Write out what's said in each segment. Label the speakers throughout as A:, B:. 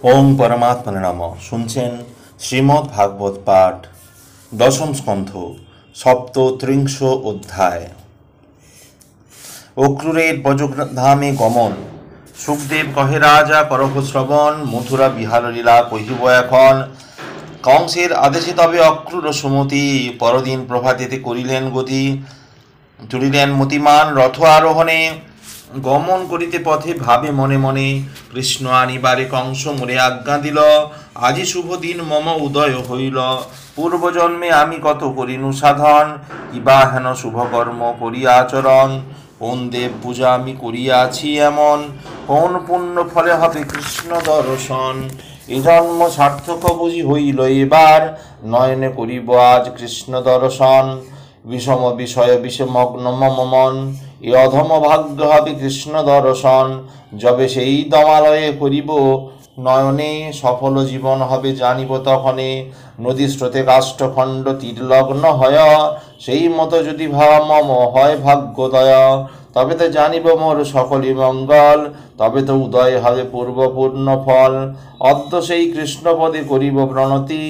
A: ওং পরমাত্মনে নম। শুনছেন শ্রীমদ্ ভাগবত পাঠ, দশম স্কন্ধ, সপ্তত্রিংশ অধ্যায়। অক্রূরের ব্রজধামে গমন। সুখদেব কহে, রাজা করহ শ্রবণ, মথুরা বিহার লীলা কহিব এখন। কংসের আদেশে তবে অক্রূর সুমতি, পরদিন প্রভাতেতে করিলেন গতি। চড়িলেন মতিমান রথ আরোহণে, গমন করিতে পথে ভাবে মনে মনে। কৃষ্ণ আনিবারে কংস মোরে আজ্ঞা দিল, আজি শুভ দিন মম উদয় হইল। পূর্বজন্মে আমি কত করিনু সাধন, কিবা হেন শুভকর্ম করিয়া আচরণ। কোন দেব পূজা আমি করিয়াছি এমন, কোন পুণ্য ফলে হবে কৃষ্ণ দর্শন। এ জন্ম সার্থক বুঝি হইল এবার, নয়নে করিব আজ কৃষ্ণ দর্শন। বিষম বিষয় বিষমগ্ন মম মন, এ অধম ভাগ্য হবে কৃষ্ণ দর্শন। যবে সেই দমালয়ে করিব নয়নে, সফল জীবন হবে জানিব তখনে। নদী স্রোতে কাষ্ঠখণ্ড তীরলগ্ন হয়, সেই মতো যদি ভাবা মম হয় ভাগ্যোদয়। তবে তো জানিব মোর সকলই মঙ্গল, তবে তো উদয় হবে পূর্বপূর্ণ ফল। অদ্য সেই কৃষ্ণপদে করিব প্রণতি,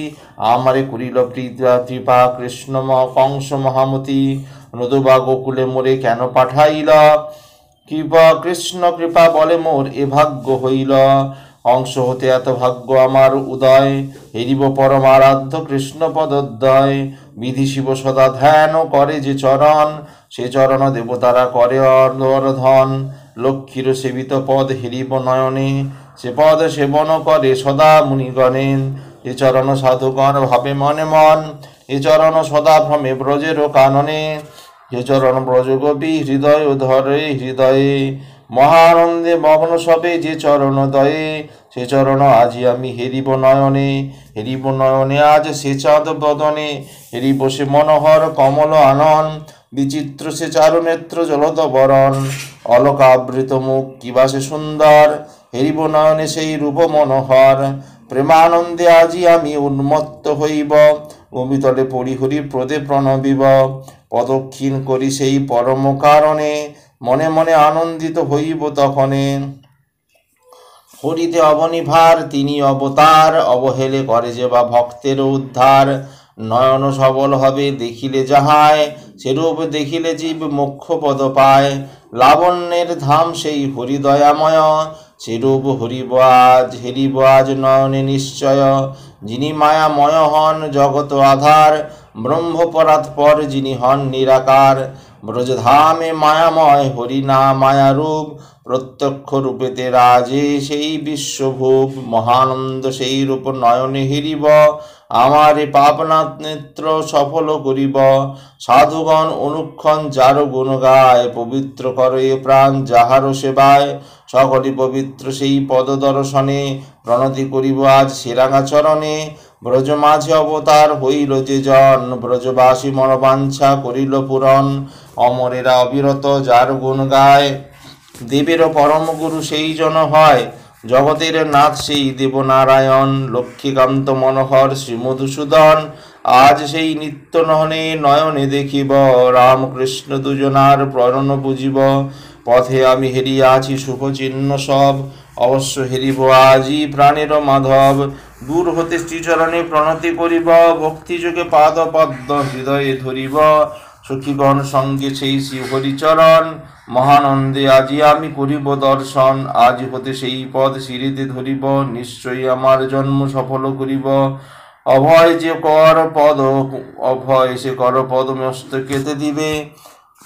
A: আমারে করিল কৃপা কৃষ্ণ কংস মহামতি। নতুবা গোকুলে মোরে কেন পাঠাইল, কৃপা কৃষ্ণ কৃপা বলে মোর এ ভাগ্য হইল। অংশ হতে এত ভাগ্য আমার উদয়, হেরিব পরমারাধ্য কৃষ্ণ পদোদয়। বিধি শিব সদা ধ্যান করে যে চরণ, সে চরণ দেবতারা করে অর্ধন। লক্ষ্মীর সেবিত পদ হেরিব নয়নে, সে পদ সেবন করে সদা মুনিগণে। এ চরণ সাধুগণ ভাবে মনে মন, এ চরণ সদা ভ্রমে ব্রজের কাননে। হে চরণ ব্রজ গোপী হৃদয় ধরে হৃদয়ে, মহানন্দে মগ্ন সবে যে চরণ দয়ে। সে চরণ আজি আমি হেরিব নয়নে, হেরিব নয়নে আজ সে চাঁদ বদনে। হেরিব সে মনোহর কমল আনন, বিচিত্র সে চারু নেত্র জলদ বরণ। অলকাবৃত মুখ কিবা সে সুন্দর, হেরিব নয়নে সেই রূপ মনোহর। প্রেমানন্দে আজি আমি উন্মত্ত হইব, ভূমিতলে পড়ি হরি প্রদে প্রণবিব। প্রদক্ষিণ করি সেই পরম কারণে, মনে মনে আনন্দিত হইব তখনে। হরিতে অবনিভার তিনি অবতার, অবহেলে করে যে বা ভক্তের উদ্ধার। নয়ন সবল হবে দেখিলে যাহায়, সেরূপ দেখিলে জীব মোক্ষ পদ পায়। লাবণ্যের ধাম সেই হরিদয়াময়, সেরূপ হরিব আজ হেরিব আজ নয়নে নিশ্চয়। যিনি মায়াময় হন জগত আধার, ব্রহ্মপরাৎপর যিনি হন নিরাকার। ব্রজধামে মায়াময় হরি না মায়া রূপ, প্রত্যক্ষ রূপেতে রাজে সেই বিশ্বভূপ। মহানন্দ সেই রূপ নয়নে হেরিব, আমারে পাপনাথ নেত্র সফল করিব। সাধুগণ অনুক্ষণ যার গুণ গায়, পবিত্র করে প্রাণ যাহার সেবায়। সকলই পবিত্র সেই পদ দর্শনে, প্রণতি করিব আজ সেরাঙা চরণে। ব্রজ মাঝে অবতার হইল যে জন, ব্রজবাসী মনোবাঞ্ছা করিল পূরণ। অমরেরা অবিরত যার গুণ গায়, দেবেরও পরম গুরু সেই জন হয়। জগতের নাথ সেই দেবনারায়ণ, লক্ষ্মীকান্ত মনোহর শ্রী মধুসূদন। আজ সেই নিত্য নহনে নয়নে দেখিব, রামকৃষ্ণ দুজনার প্রণন বুঝিব। পথে আমি হেরিয়াছি শুভ চিহ্ন সব, অবশ্য হেরিব আজি প্রাণের মাধব। দূর হতে শ্রীচরণে প্রণতি করিব, ভক্তিযোগে পাদ পদ্ম হৃদয়ে ধরিব। সখীগণ সঙ্গে সেই শ্রী হরিচরণ, মহানন্দে আজি আমি করিব দর্শন। আজ হতে সেই পদ শিরিতে ধরিব, নিশ্চয়ই আমার জন্ম সফল করিব। অভয় যে কর পদ, অভয় সে কর পদ মস্তকেতে দিবে।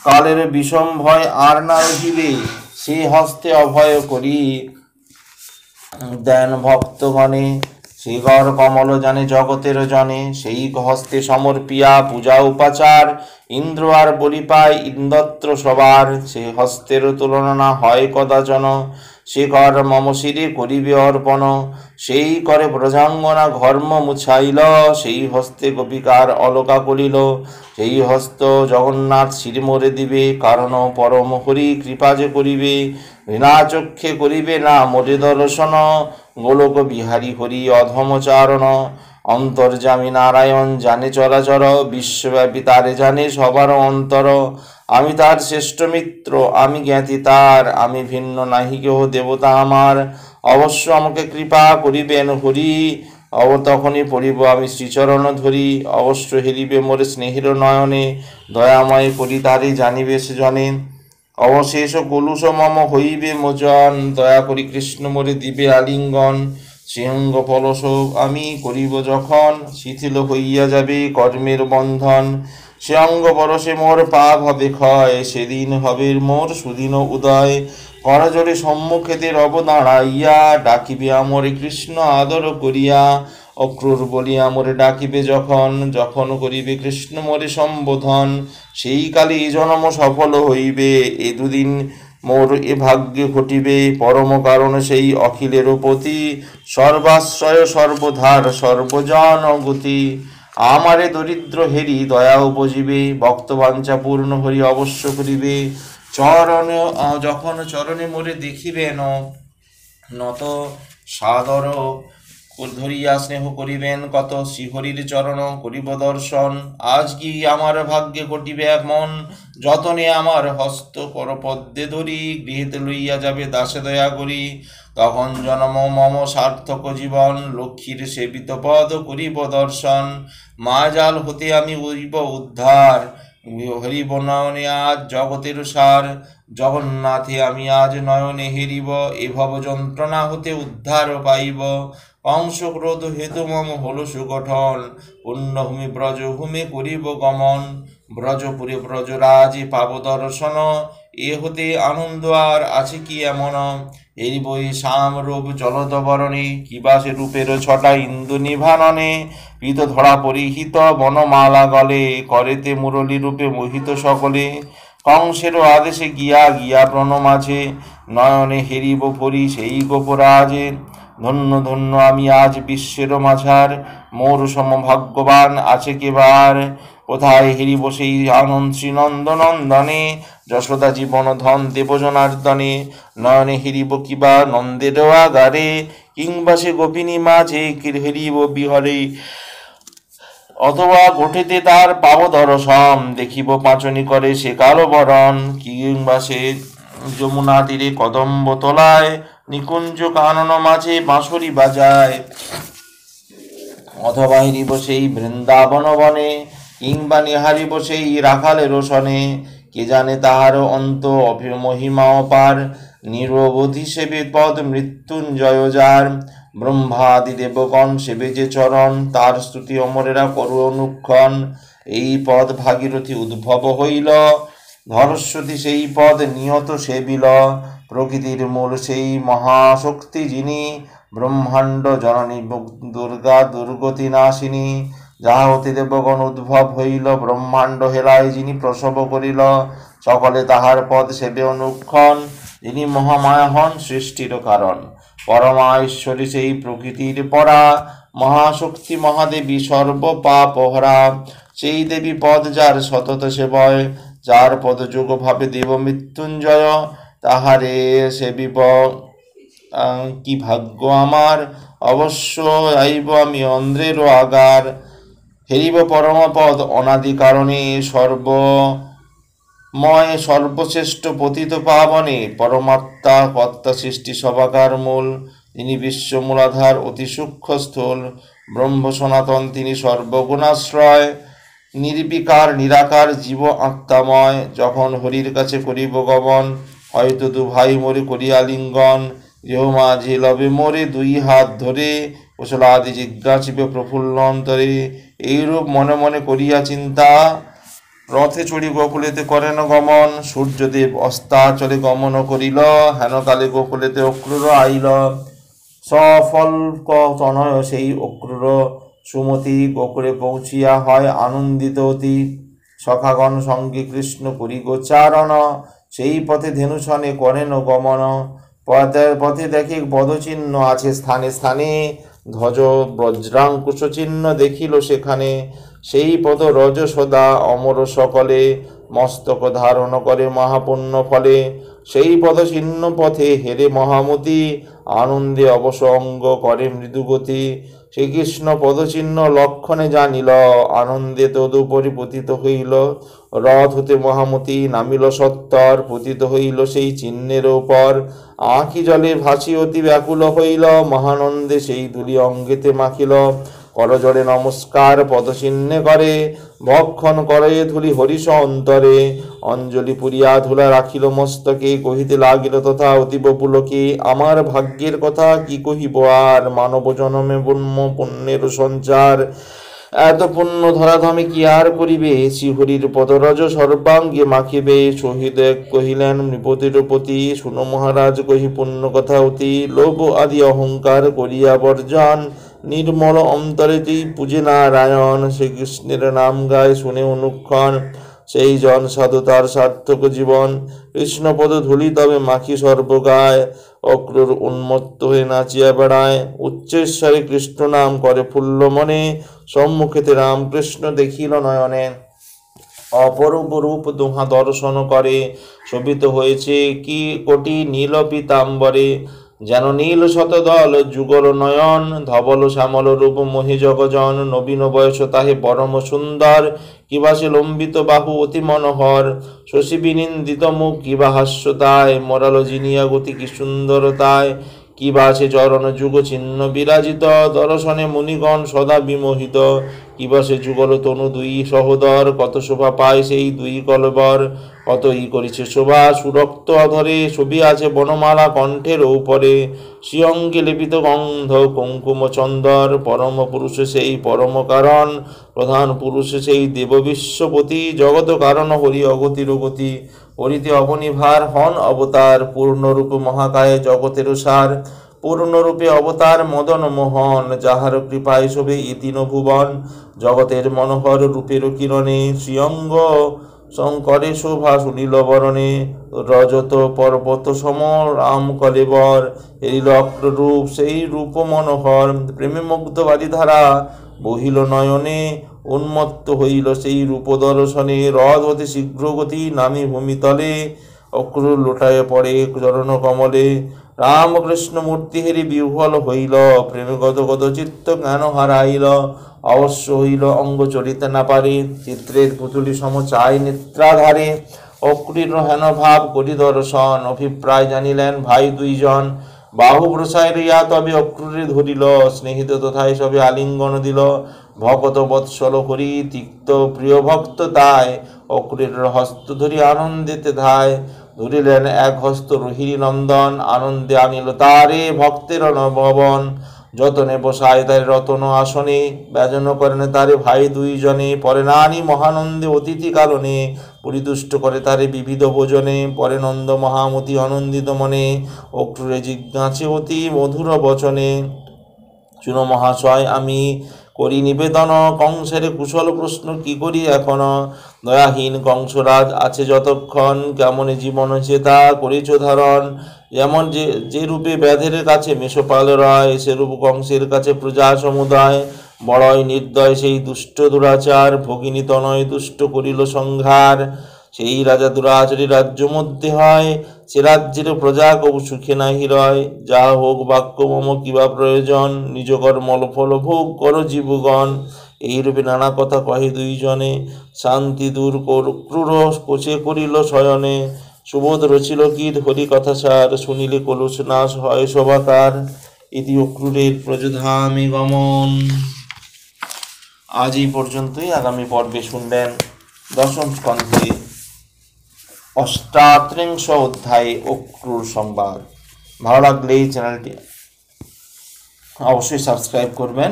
A: কালের বিষম ভয় আর না রহিবে, সে হস্তে অভয় করি দেন ভক্তগণে। সেই গর কমল জানে জগতের জনে, সেই হস্তে সমর্পিয়া পূজা উপাচার। ইন্দ্র আর বলি পায় ইন্দ্রত্র সবার, সে হস্তের তুলনা না হয় কদাচন। সে কর মম শিরে করিবে অর্পণ, সেই করে ব্রজাঙ্গনা ঘর্ম মুছাইল। সেই হস্তে গোপিকার অলকা করিল, সেই হস্ত জগন্নাথ শিরে মোরে দিবে। কারণ পরম হরি কৃপা যে করিবে, ঋণা চক্ষে করিবে না মোরে দর্শন, গোলক বিহারী হরি অধমচারণ। অন্তর্যামী নারায়ণ জানে চরাচর, বিশ্বব্যাপী তারে জানে সবার অন্তর। আমি তার শ্রেষ্ঠ মিত্র, আমি জ্ঞাতি তার, আমি ভিন্ন নাহি কেহ দেবতা আমার। অবশ্য আমাকে কৃপা করিবেন হরি, তখনই পড়িব আমি শ্রীচরণ ধরি। অবশ্য হেরিবে মোরে স্নেহের নয়নে, দয়াময় করি তারে জানিবে সে জনে। অবশেষ কলুষ মম হইবে মোচন, দয়া করি কৃষ্ণ মোরে দিবে আলিঙ্গন। সিংহ পলস আমি করিব যখন, শিথিল হইয়া যাবে কর্মের বন্ধন। সে অঙ্গ পরশে মোর পাপ হবে ক্ষয়, সেদিন হবে মোর সুদিন উদয়। করজোড়ে সম্মুখেতে রব দাঁড়াইয়া, ডাকিবে আমরে কৃষ্ণ আদর করিয়া। অক্রূর বলিয়া মোরে ডাকিবে যখন, যখন করিবে কৃষ্ণ মোরে সম্বোধন। সেই কালে জন্ম সফল হইবে, এ দুদিন মোর এ ভাগ্যে ঘটিবে। পরম কারণ সেই অখিলের পতি, সর্বাশ্রয় সর্বধার সর্বজন গতি। আমারে দরিদ্র হেরি দয়া উপজিবে, ভক্তবাঞ্ছা পূর্ণ হরি অবশ্য করিবে। চরণ যখন চরণে মোরে দেখিবেন, নত সাদর ধরিয়া স্নেহ করিবেন কত। শ্রীহরির চরণ করিব দর্শন, আজ কি আমার ভাগ্যে ঘটিবে এমন। যতনে আমার হস্ত করপদ্মে ধরি, গৃহেতে লইয়া যাবে দাসে দয়া করি। তখন জন্ম মম সার্থক জীবন, লক্ষ্মীর সেবিত পদ করিব দর্শন। মায়াজাল হতে আমি হইব উদ্ধার, হরিব নয়নে আজ জগতের সার। জগন্নাথে আমি আজ নয়নে হেরিব, এভব যন্ত্রণা হতে উদ্ধার পাইব। কংস ক্রোধ হেতু মম হল সুগঠন, পুণ্যভূমি ব্রজভূমি করিব গমন। ব্রজপুরে ব্রজরাজে পাব দর্শন, এ হতে আনন্দ আর আছে কি এমন। এরিব এই শ্যাম রূপ জলদ বরণে, কিবাসে রূপের ছটা ইন্দু নিভাননে। পীত ধরা পরিহিত বনমালা গলে, করেতে মুরলী রূপে মোহিত সকলে। কংসেরও আদেশে গিয়া গিয়া প্রণমাঝে, নয়নে হেরিব পরি সেই গোপরাজে। ধন্য ধন্য আমি আজ বিশ্বের মাঝার, মোর সম ভাগ্যবান আছে কেবার। কোথায় হেরিব সেই আনন্দ শ্রীনন্দনন্দনে, যশোদা জীবন ধন দেবজনার্দনে। নয়নে হেরিব কিবা নন্দের আগারে, কিংবা সে গোপিনী মাঝে হেরিব বিহরে। অথবা ঘটিতে তার পাব দর্শন, দেখিব পাঁচনি করে সে কালো বরণ। কিংবা সে যমুনা তীরে কদম্ব তলায়, নিকুঞ্জ কানন মাঝে বাঁশরি বাজায়। অথবা হেরিব সেই বৃন্দাবন বনে, কিংবা নিহারিব সেই রাখালের সনে। কে জানে তাহার অন্ত মহিমা অপার, নিরবধি সেবে পদ মৃত্যুঞ্জয় যার। ব্রহ্মাদি দেবগণ সেবে যে চরণ, তার স্তুতি অমরেরা করু অনুক্ষণ। এই পদ ভাগীরথী উদ্ভব হইল, ধরস্বতী সেই পদ নিয়ত সেবিল। প্রকৃতির মূল সেই মহাশক্তি যিনি, ব্রহ্মাণ্ড জননী দুর্গা দুর্গতি নাশিনী। যাহা হতে দেবগণ উদ্ভব হইল, ব্রহ্মাণ্ড হেলায় যিনি প্রসব করিল। সকলে তাহার পদ সেবে অনুক্ষণ, যিনি মহামায়া হন সৃষ্টির কারণ। পরমা ঈশ্বরী সেই প্রকৃতির পরা, মহাশক্তি মহাদেবী সর্ব পাপহরা। সেই দেবী পদ যার সতত সেবয়, যার পদ যোগ ভাবে দেব মৃত্যুঞ্জয়। তাহারে সেবিব কি ভাগ্য আমার, অবশ্য আইব আমি অন্ধ্রেরও আগার। হেরিব পরমপদ অনাদি কারণে, সর্বময় সর্বশ্রেষ্ঠ পতিত পাবনে। পরমাত্মা কর্তা সৃষ্টি সবাকার মূল, তিনি বিশ্বমূলাধার অতি সূক্ষ্ম স্থূল। ব্রহ্ম সনাতন তিনি সর্বগুণাশ্রয়, নির্বিকার নিরাকার জীব আত্মাময়। যখন হরির কাছে করিব গমন, হয়তো দু ভাই মোরে করিয়া লিঙ্গন। গৃহ মাঝে লবে মোরে দুই হাত ধরে, কুশলাদি জিজ্ঞাসিবে প্রফুল্ল অন্তরে। এইরূপ মনে মনে করিয়া চিন্তা, রথে চড়ি গোকুলেতে করেন গমন। সূর্যদেব অস্তাচলে গমন করিল, হেনকালে গোকুলেতে অক্রূর আইল। সফল তনয় সেই অক্রূর সুমতি, গোকুলে পৌঁছিয়া হয় আনন্দিত অতি। সখাগণ সঙ্গে কৃষ্ণ করি গোচারণ, সেই পথে ধেনুছনে করেন গমন। পথে দেখে পদচিহ্ন আছে স্থানে স্থানে, ধ্বজ বজ্রাঙ্কুশ চিহ্ন দেখিল সেখানে। সেই পদ রজসদা অমর সকলে, মস্তক ধারণ করে মহাপুণ্য ফলে। সেই পদচিহ্ন পথে হেরে মহামতি, আনন্দে অবসঙ্গ করে মৃদুগতি। শ্রীকৃষ্ণ পদচিহ্ন লক্ষণে জানিল, আনন্দে তদুপরি পতিত হইল। রথ হতে মহামতি নামিল সত্তর, পতিত হইল সেই চিহ্নের উপর। আঁখি জলে ভাসি অতি ব্যাকুল হইল, মহানন্দে সেই ধুলি অঙ্গেতে মাখিল। করজোড়ে নমস্কার পদচিহ্নে করে, ভক্ষণ করে ধুলি হরিষ অন্তরে। অঞ্জলি পুরিয়া ধুলা রাখিল মস্তকে, কহিতে লাগিল তথা অতীব পুলকে। আমার ভাগ্যের কথা কি কহিব আর, মানব জনমে ব্রহ্ম পুণ্যের সঞ্চার। এত পুণ্য ধরাধামে কি আর করিবে, শ্রীহরির পদরজ সর্বাঙ্গে মাখিবে। শহীদ কহিলেন নৃপতির পতি, শুনো মহারাজ কহি পুণ্য কথা অতি। লোভ আদি অহংকার করিয়া বর্জন, নির্মল অন্তরে যেই পূজে নারায়ণ। শ্রীকৃষ্ণের নাম গায় শুনে অনুক্ষণ, সেই জন সাধু তার সার্থক জীবন। কৃষ্ণপদ ধূলি তবে মাখি সর্বগায়, অক্রুর উন্মত্ত হয়ে নাচিয়া বেড়ায়। উচ্চেশ্বরে কৃষ্ণ নাম করে ফুল্ল মনে, সম্মুখেতে রামকৃষ্ণ দেখিল নয়নে। অপরূপ রূপ দুহা দর্শন করে, শোভিত হয়েছে কি কোটি নীল পীতাম্বরে। যেন নীল শতদল যুগল নয়ন, ধবল শ্যামল রূপ মোহে জগজন। নবীন বয়স তাহে পরম সুন্দর, কিবা সে লম্বিত বাহু অতি মনোহর। শশী বিনিন্দিত মুখ কিবা হাস্যতায়, মরাল জিনিয়া গতি কি সুন্দরতায়। কিবা সে চরণ যুগ চিহ্ন বিরাজিত, দর্শনে মুনিগণ সদা বিমোহিত। কিবা সে যুগল তনু দুই সহোদর, কত শোভা পায় সেই দুই কলবর। কতই করিছে শোভা সুরক্ত অধরে, ছবি আছে বনমালা কণ্ঠের উপরে। শ্রীঅঙ্গে লেপিত গন্ধ কুঙ্কুম চন্দর, পরম পুরুষে সেই পরম কারণ। প্রধান পুরুষে সেই দেব বিশ্বপতি, জগত কারণ হরি অগতির গতি। হরিতে অবনিভার হন অবতার, পূর্ণরূপ মহাকায়ে জগতের সার। পূর্ণরূপে অবতার মদন মোহন, যাহার কৃপায় শোভে ইতিন ভুবন। জগতের মনোহর রূপের কিরণে, শ্রীঅঙ্গ শঙ্করে শোভা সুনীল বরণে। রজত পর্বত সম রাম কলেবর, হেরিল অক্ররূপ সেই রূপ মনোহর। প্রেমে মুগ্ধ বারিধারা বহিল নয়নে, উন্মত্ত হইল সেই রূপ দর্শনে। রথ হতে শীঘ্র গতি নামি ভূমিতলে, অক্রুর লোটায় পড়ে চরণ কমলে। রামকৃষ্ণ মূর্তি হেরি বিহ্বল হইল, প্রেমে গদ গদ চিত্ত জ্ঞান হারাইল। অবশ্য হইল অঙ্গ চলিতে না পারে, চিত্রের পুতুলি সম চাই নেত্রাধারে। অক্রীর হেন ভাব করি দর্শন, অভিপ্রায় জানিলেন ভাই দুইজন। বাহু প্রসায় রিয়া তবে অক্রূরে ধরিল, স্নেহিত তথায় সবে আলিঙ্গন দিল। ভকত বৎসল হরি তিক্ত প্রিয় ভক্ত তাই, অক্রূরের হস্ত ধরি আনন্দিতে ধায়। ধরিলেন এক হস্ত রোহিণী নন্দন, আনন্দে আনিল তারে ভক্তের নবন। যতনে বসায় তারে রতন আসনে, ব্যজন করেন তারে ভাই দুইজনে। পরে নানি মহানন্দে অতিথি কারণে, পরিতুষ্ট করে তারে বিবিধ ভোজনে। পরে নন্দ মহামতি আনন্দিত মনে, অক্রূরে জিজ্ঞাসে অতি মধুর বচনে। শুনো মহাশয় আমি করি নিবেদন, কংসের কুশল প্রশ্ন কি করি এখন। দয়াহীন কংসরাজ আছে যতক্ষণ, কেমন জীবন সে তা করেছ ধারণ। যেমন যে রূপে ব্যাধের কাছে মেষপাল রয়, সেরূপ কংসের কাছে প্রজা সমুদায়। বড়ই নির্দয় সেই দুষ্ট দুরাচার, ভগিনী তনয় দুষ্ট করিল সংহার। সেই রাজা দুরাচারী রাজ্য মধ্যে হয়, সে রাজ্যের প্রজা কবু সুখে নাহি রয়। যা হোক বাক্য মম কিবা প্রয়োজন, নিজ কর্মল ফল ভোগ কর জীবগণ। এইরূপে নানা কথা কহে দুইজনে, শান্তি দূর ক্রূর কোচে করিল শয়নে। সুবোধ রচিল কি হরি কথা সার, শুনিলে কলুষ নাশ হয় সভাকার। ইতি অক্রূরের ব্রজধামে গমন। আজ এই পর্যন্তই। আগামী পর্বে শুনবেন দশম স্কন্ধে অষ্টাত্রিংশ অধ্যায়ে অক্রূর সংবাদ। ভালো লাগলে এই চ্যানেলটি অবশ্যই সাবস্ক্রাইব করবেন।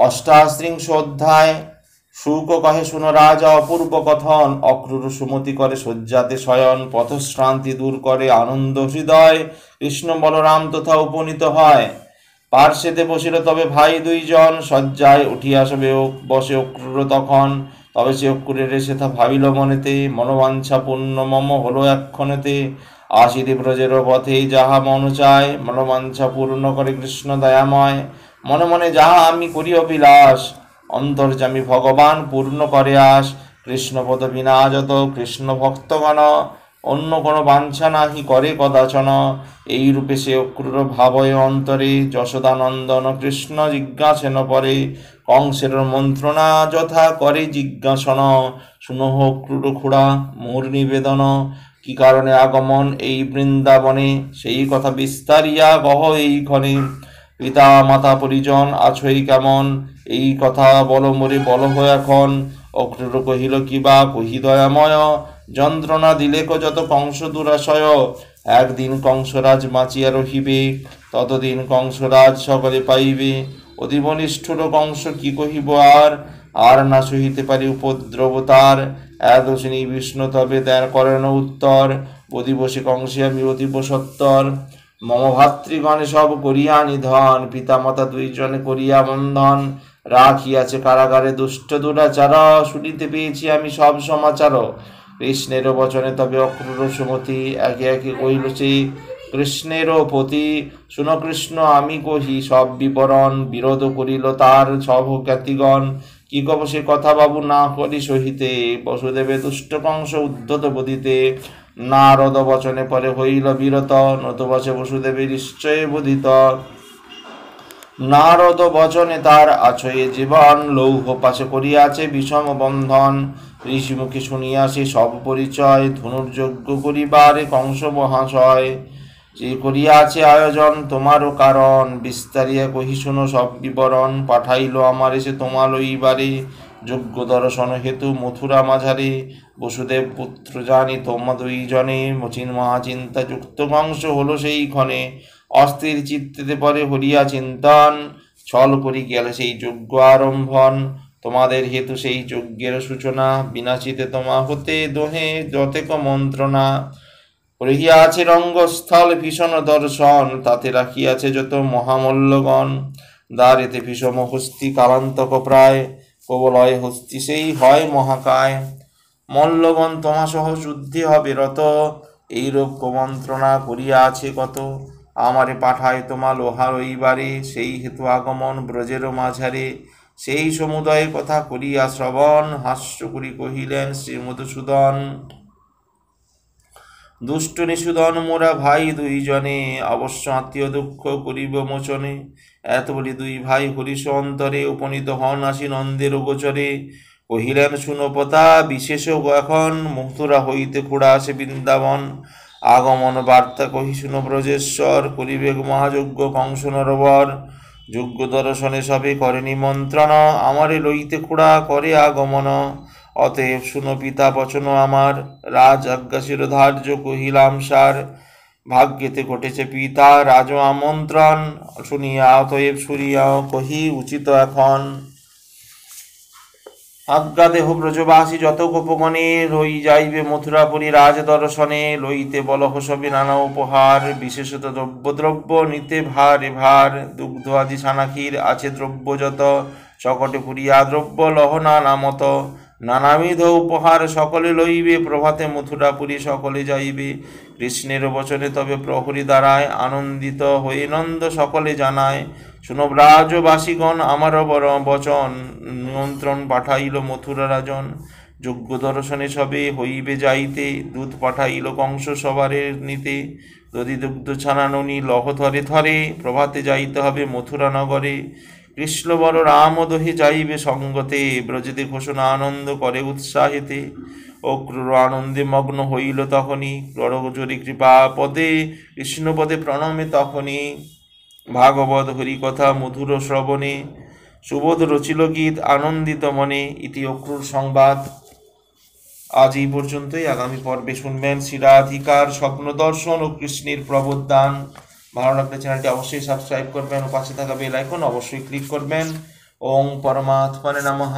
A: অষ্টাত্রিংশ অধ্যায়। শুক কহে শুনো রাজা অপূর্ব কথন, অক্রূর সুমতি করে শয্যাতে শয়ন। পথশ্রান্তি দূর করে আনন্দ হৃদয়, কৃষ্ণ বলরাম তথা উপনীত হয়। পার্শ্বেতে বসিল তবে ভাই দুইজন, শয্যায় উঠিয়া সবে বসে অক্রূর তখন। তবে সে অক্রূরের সেথা ভাবিল মনেতে, মনোবাঞ্ছা পূর্ণ মম হলো এক্ষণেতে। আসিতে ব্রজের পথে যাহা মন চায়, মনোবাঞ্ছা পূর্ণ করে কৃষ্ণ দয়াময়। মনে মনে যাহা আমি করি অবিলাস, অন্তর্যামী ভগবান পূর্ণ করে আস। কৃষ্ণপদ বিনা যত কৃষ্ণ ভক্তগণ, অন্য কোনো বাঞ্ছা নাহি করে কদাচন। এই রূপে সে অক্রূর ভাবয় অন্তরে, যশোদানন্দন কৃষ্ণ জিজ্ঞাসেন পরে। কংসের মন্ত্রণা যথা করে জিজ্ঞাসন, শুনহ অক্রূর খুড়া মোর নিবেদন। কি কারণে আগমন এই বৃন্দাবনে, সেই কথা বিস্তারিয়া কহ এইক্ষণে। পিতা মাতা পরিজন আছই কেমন, এই কথা বল মোরে বলহ এখন। অক্রূর কহিল কিবা কহি দয়াময়, যন্ত্রণা দিলে যত কংস দুরাশয়। একদিন কংসরাজ বাঁচিয়া রহিবে, ততদিন কংসরাজ সকলে পাইবে। অতীব নিষ্ঠুর কংস কি কহিব আর, আর না সহিতে পারি উপদ্রব তার। এদোষিনী বিষ্ণু তবে তার করেন উত্তর, বদিবসে কংসে আমি অতীব সত্তর। মম ভাতৃগণে সব করিয়া নিধন, পিতামাতা দুইজনে করিয়া বন্ধন। রাখিয়াছে কারাগারে দুষ্ট দুরাচার, শুনিতে পেয়েছি আমি সব সমাচার। কৃষ্ণের বচনে তবে অক্রূর সুমতি, একে একে কহিল সে কৃষ্ণেরও পতি। শুন কৃষ্ণ আমি কহি সব বিবরণ, বিরোধ করিল তার সব খ্যাতিগণ। কি কব সে কথা বাবু না করি সহিতে, বসুদেবে দুষ্ট কংস উদ্ধত বদিতে। নারদ বচনে পরে হইল বিরত, নতুবচে বসুদেবে নিশ্চয় বোধিত। নারদ বচনে তার আছয়ে জীবন, লৌহ পাশে করিয়াছে বিষম বন্ধন। ঋষিমুখে শুনিয়া সে সব পরিচয়, ধনুর্যজ্ঞ করিবারে কংস মহাশয়। যে করিয়াছে আয়োজন তোমারও কারণ, বিস্তারিয়া কহি শুনো সব বিবরণ। পাঠাইল আমার এসে তোমা লইবারে, যোগ্য দর্শন হেতু মথুরা মাঝারে। বসুদেব পুত্র জানি তোমা দুইজনে, মচিন মহাচিন্তা যুক্ত কংস হলো সেই ক্ষণে। অস্থির চিত্তেতে পরে হরিয়া চিন্তন, ছল করি গেল সেই যজ্ঞ আরম্ভন। তোমাদের হেতু সেই যজ্ঞের সূচনা, বিনাশিতে তোমা হতে দোহে যতেক মন্ত্রণা। রহিয়াছে রঙ্গস্থল ভীষণ দর্শন, তাতে রাখিয়াছে যত মহামল্লগণ। দ্বারেতে ভীষম হস্তি কালান্তক প্রায়, প্রবলয় হস্তি সেই হয় মহাকায়। মল্লগণ তোমা সহ যুদ্ধে হবে রত, এইরূপ কুমন্ত্রণা করিয়াছে কত। আমারে পাঠায় তোমা লোহা রইবারে, সেই হেতু আগমন ব্রজের মাঝারে। সেই সমুদয় কথা করিয়া শ্রবণ, হাস্য করি কহিলেন শ্রী মধুসূদন। দুষ্ট নিষুদন মোরা ভাই দুইজনে, অবশ্য আত্মীয় দুঃখ করিব মোচনে। এত বলি দুই ভাই হরিষ অন্তরে, উপনীত হন আসি নন্দের গোচরে। কহিলেন শুনো পতা বিশেষ এখন, মথুরা হইতে খুড়া আসে বৃন্দাবন। আগমন বার্তা কহি শুনো ব্রজেশ্বর, করিবে মহাযজ্ঞ কংস নরবর। যজ্ঞ দর্শনে সবে করে নিমন্ত্রণ, আমারে লইতে খুড়া করে আগমন। অতএব শুনো পিতা বচন আমার, রাজ আজ্ঞা শিরোধার্য কহিলাম সার। ভাগ্যেতে ঘটেছে পিতা রাজ আমন্ত্রণ, শুনিয়া অতএব শুনিয়া কহি উচিত এখন। আজ্ঞা দেহ ব্রজবাসী যত গোপগণে, রই যাইবে মথুরাপুরী রাজ দর্শনে। লইতে বলহ সবে নানা উপহার, বিশেষত দ্রব্য দ্রব্য নিতে ভারে ভার। দুগ্ধ আদি সানাকির আছে দ্রব্য যত, সকটে পুরিয়া দ্রব্য লহ নানা মত। নানাবিধ উপহার সকলে লইবে, প্রভাতে মথুরাপুরী সকলে যাইবে। কৃষ্ণের বচনে তবে প্রহরী দ্বারায়, আনন্দিত হয়ে নন্দ সকলে জানায়। শুনো ব্রাজবাসীগণ আমার বড় বচন, নিমন্ত্রণ পাঠাইল মথুরা রাজন। যজ্ঞ দর্শনে সবে হইবে যাইতে, দূত পাঠাইল কংস সবারে নিতে। যদি দুগ্ধ ছানাননি লহ থরে থরে, প্রভাতে যাইতে হবে মথুরা নগরে। কৃষ্ণ বর রাম দহে যাইবে সঙ্গতে, ব্রজেতে ঘোষণা আনন্দ করে উৎসাহেতে। অক্রূর আনন্দে মগ্ন হইল তখনই, ক্রোড়জোরে কৃপা পদে কৃষ্ণপদে প্রণমে তখনই। ভাগবত হরিকথা মধুর শ্রবণে, সুবোধ রচিল গীত আনন্দিত মনে। ইতি অক্রূর সংবাদ। আজ এই পর্যন্তই। আগামী পর্বে শুনবেন শ্রীরাধিকার স্বপ্ন দর্শন ও কৃষ্ণের প্রবোধদান। ভালো লাগলে চ্যানেলটি অবশ্যই সাবস্ক্রাইব করবেন ও পাশে থাকা বেল আইকন অবশ্যই ক্লিক করবেন। ওং পরমাত্মনে নমঃ।